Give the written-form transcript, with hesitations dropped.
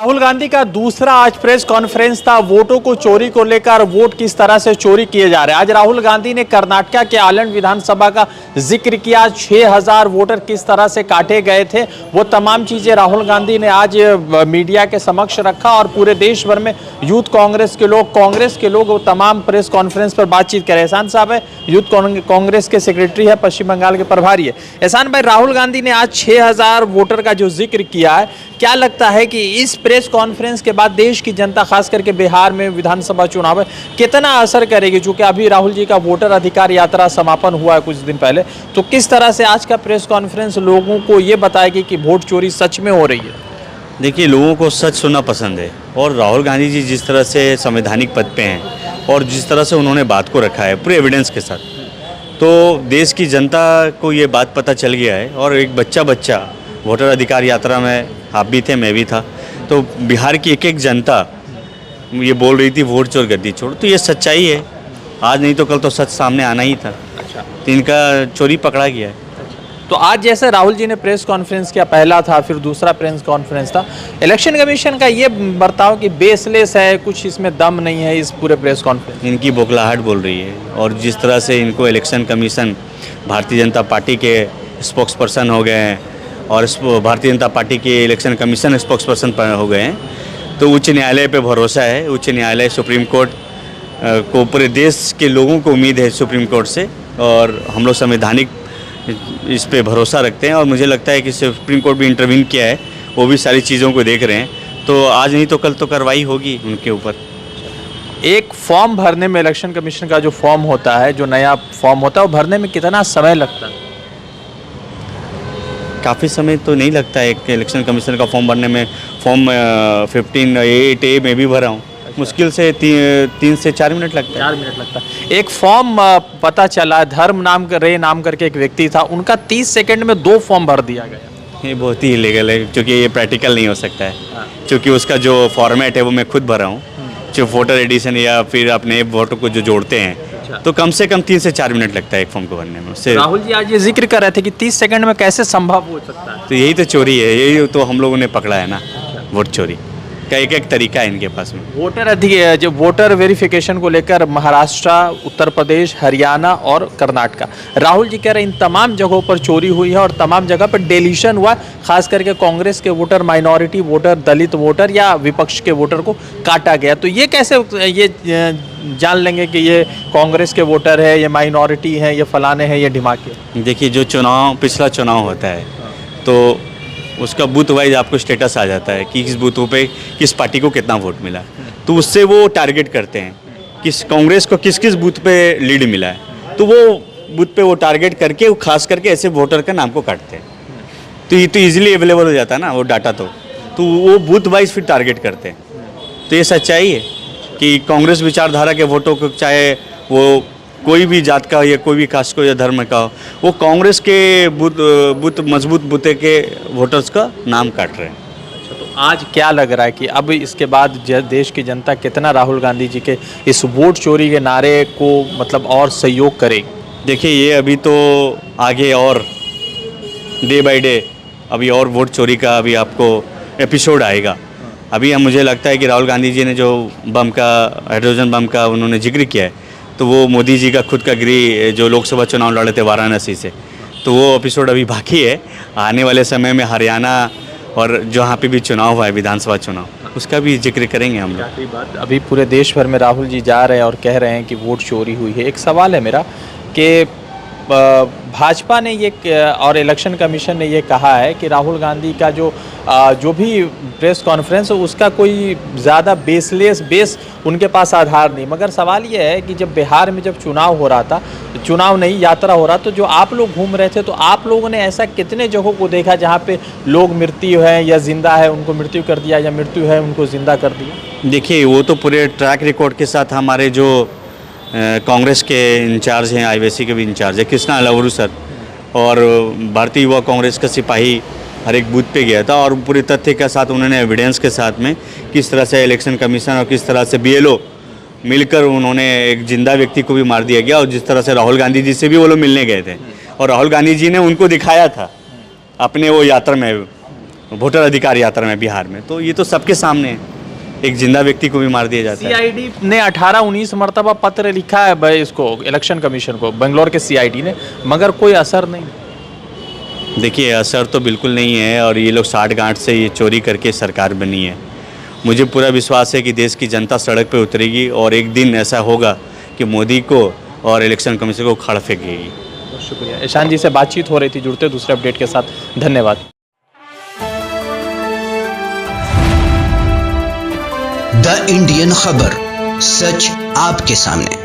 राहुल गांधी का दूसरा आज प्रेस कॉन्फ्रेंस था। वोटों को चोरी को लेकर, वोट किस तरह से चोरी किए जा रहे हैं। आज राहुल गांधी ने कर्नाटक के आलंड विधानसभा का जिक्र किया। 6000 वोटर किस तरह से काटे गए थे, वो तमाम चीजें राहुल गांधी ने आज मीडिया के समक्ष रखा। और पूरे देश भर में यूथ कांग्रेस के लोग वो तमाम प्रेस कॉन्फ्रेंस पर बातचीत करें। एहसान साहब है, यूथ कांग्रेस के सेक्रेटरी है, पश्चिम बंगाल के प्रभारी है। एहसान भाई, राहुल गांधी ने आज 6000 वोटर का जो जिक्र किया है, क्या लगता है कि इस प्रेस कॉन्फ्रेंस के बाद देश की जनता, खास करके बिहार में विधानसभा चुनाव है, कितना असर करेगी? चूंकि अभी राहुल जी का वोटर अधिकार यात्रा समापन हुआ है कुछ दिन पहले, तो किस तरह से आज का प्रेस कॉन्फ्रेंस लोगों को ये बताएगी कि वोट चोरी सच में हो रही है? देखिए, लोगों को सच सुनना पसंद है और राहुल गांधी जी जिस तरह से संवैधानिक पद पे हैं और जिस तरह से उन्होंने बात को रखा है पूरे एविडेंस के साथ, तो देश की जनता को ये बात पता चल गया है। और एक बच्चा वोटर अधिकार यात्रा में आप भी थे, मैं भी था, तो बिहार की एक जनता ये बोल रही थी वोट चोर गद्दी छोड़, तो ये सच्चाई है। आज नहीं तो कल तो सच सामने आना ही था। अच्छा, तो इनका चोरी पकड़ा गया है। तो आज जैसे राहुल जी ने प्रेस कॉन्फ्रेंस किया, पहला था, फिर दूसरा प्रेस कॉन्फ्रेंस था, इलेक्शन कमीशन का ये बर्ताव कि बेसलेस है, कुछ इसमें दम नहीं है इस पूरे प्रेस कॉन्फ्रेंस। इनकी बौखलाहट बोल रही है। और जिस तरह से इनको election commission Bharatiya Janata party के स्पोक्स पर्सन हो गए हैं और भारतीय जनता पार्टी के इलेक्शन कमीशन स्पोक्स पर्सन हो गए हैं, तो उच्च न्यायालय पे भरोसा है। उच्च न्यायालय, सुप्रीम कोर्ट को पूरे देश के लोगों को उम्मीद है सुप्रीम कोर्ट से, और हम लोग संवैधानिक इस पे भरोसा रखते हैं। और मुझे लगता है कि सुप्रीम कोर्ट भी इंटरवीन किया है, वो भी सारी चीज़ों को देख रहे हैं, तो आज नहीं तो कल तो कार्रवाई होगी उनके ऊपर। एक फॉर्म भरने में, इलेक्शन कमीशन का जो फॉर्म होता है, जो नया फॉर्म होता है, वो भरने में कितना समय लगता है? काफ़ी समय तो नहीं लगता है एक इलेक्शन कमीशन का फॉर्म भरने में। फॉर्म 15(8)A में भी भरा हूँ, मुश्किल से 3 से 4 मिनट लगता है। 4 मिनट लगता है। एक फॉर्म पता चला, धर्म नाम करके एक व्यक्ति था, उनका 30 सेकंड में 2 फॉर्म भर दिया गया। ये बहुत ही इलीगल है, क्योंकि ये प्रैक्टिकल नहीं हो सकता है। क्योंकि उसका जो फॉर्मेट है वो मैं खुद भरा हूँ, जो वोटर एडिशन या फिर अपने वोटर को जो जोड़ते हैं, तो कम से कम 3 से 4 मिनट लगता है एक फॉर्म को भरने में। उससे राहुल जी आज ये जिक्र कर रहे थे कि 30 सेकंड में कैसे संभव हो सकता है? तो यही तो चोरी है, यही तो हम लोगों ने पकड़ा है ना, वोट चोरी का एक तरीका है इनके पास में। जो वोटर वेरिफिकेशन को लेकर महाराष्ट्र, उत्तर प्रदेश, हरियाणा और कर्नाटक, राहुल जी कह रहे हैं इन तमाम जगहों पर चोरी हुई है और तमाम जगह पर डिलीशन हुआ, खास करके कांग्रेस के वोटर, माइनॉरिटी वोटर, दलित वोटर या विपक्ष के वोटर को काटा गया। तो ये कैसे ये जान लेंगे कि ये कांग्रेस के वोटर है, ये माइनॉरिटी है, ये फलाने हैं, ये ढिमाके? देखिए, जो पिछला चुनाव होता है तो उसका बूथ वाइज आपको स्टेटस आ जाता है कि किस बूथों पे किस पार्टी को कितना वोट मिला, तो उससे वो टारगेट करते हैं किस कांग्रेस को किस बूथ पे लीड मिला है, तो वो बूथ पे वो टारगेट करके वो खास करके ऐसे वोटर का नाम को काटते हैं। तो ये तो ईजिली अवेलेबल हो जाता है ना वो डाटा, तो वो बूथ वाइज फिर टारगेट करते हैं। तो ये सच्चाई है कि कांग्रेस विचारधारा के वोटों को, चाहे वो कोई भी जात का हो या कोई भी कास्ट को या धर्म का हो, वो कांग्रेस के बूथ मजबूत बूथे के वोटर्स का नाम काट रहे हैं। अच्छा, तो आज क्या लग रहा है कि अब इसके बाद देश की जनता कितना राहुल गांधी जी के इस वोट चोरी के नारे को मतलब और सहयोग करेगी? देखिए, ये अभी तो आगे और डे बाय डे अभी और वोट चोरी का अभी आपको एपिसोड आएगा। अभी मुझे लगता है कि राहुल गांधी जी ने जो बम का, हाइड्रोजन बम का उन्होंने जिक्र किया है, तो वो मोदी जी का खुद का गृह जो लोकसभा चुनाव लड़े थे वाराणसी से, तो वो एपिसोड अभी बाकी है। आने वाले समय में हरियाणा और जहाँ पे भी चुनाव हुआ है, विधानसभा चुनाव, उसका भी जिक्र करेंगे हम लोग। बात, अभी पूरे देश भर में राहुल जी जा रहे हैं और कह रहे हैं कि वोट चोरी हुई है। एक सवाल है मेरा कि भाजपा ने ये और इलेक्शन कमीशन ने ये कहा है कि राहुल गांधी का जो भी प्रेस कॉन्फ्रेंस है उसका कोई ज़्यादा बेस उनके पास आधार नहीं। मगर सवाल ये है कि जब बिहार में जब चुनाव हो रहा था, चुनाव नहीं यात्रा हो रहा, तो जो आप लोग घूम रहे थे, तो आप लोगों ने ऐसा कितने जगहों को देखा जहाँ पे लोग मृत्यु है या जिंदा है उनको मृत्यु कर दिया, या मृत्यु है उनको जिंदा कर दिया? देखिए, वो तो पूरे ट्रैक रिकॉर्ड के साथ हमारे जो कांग्रेस के इंचार्ज हैं, आईवीसी के भी इंचार्ज है कृष्णा अलवरू सर, और भारतीय युवा कांग्रेस का सिपाही हर एक बूथ पे गया था, और पूरे तथ्य के साथ उन्होंने एविडेंस के साथ में किस तरह से इलेक्शन कमीशन और किस तरह से BLO मिलकर उन्होंने एक जिंदा व्यक्ति को भी मार दिया गया, और जिस तरह से राहुल गांधी जी से भी वो लोग मिलने गए थे और राहुल गांधी जी ने उनको दिखाया था अपने वो यात्रा में वोटर अधिकार यात्रा में बिहार में, तो ये तो सबके सामने है। एक जिंदा व्यक्ति को भी मार दिया जाता है। सीआईडी ने 18-19 मरतबा पत्र लिखा है भाई इसको, इलेक्शन कमीशन को, बेंगलोर के सीआईडी ने, मगर कोई असर नहीं। देखिए असर तो बिल्कुल नहीं है, और ये लोग साठगांठ से ये चोरी करके सरकार बनी है। मुझे पूरा विश्वास है कि देश की जनता सड़क पे उतरेगी और एक दिन ऐसा होगा कि मोदी को और इलेक्शन कमीशन को उखाड़ फेंकेगी। बहुत शुक्रिया। ईशान जी से बातचीत हो रही थी, जुड़ते दूसरे अपडेट के साथ, धन्यवाद। द इंडियन खबर, सच आपके सामने।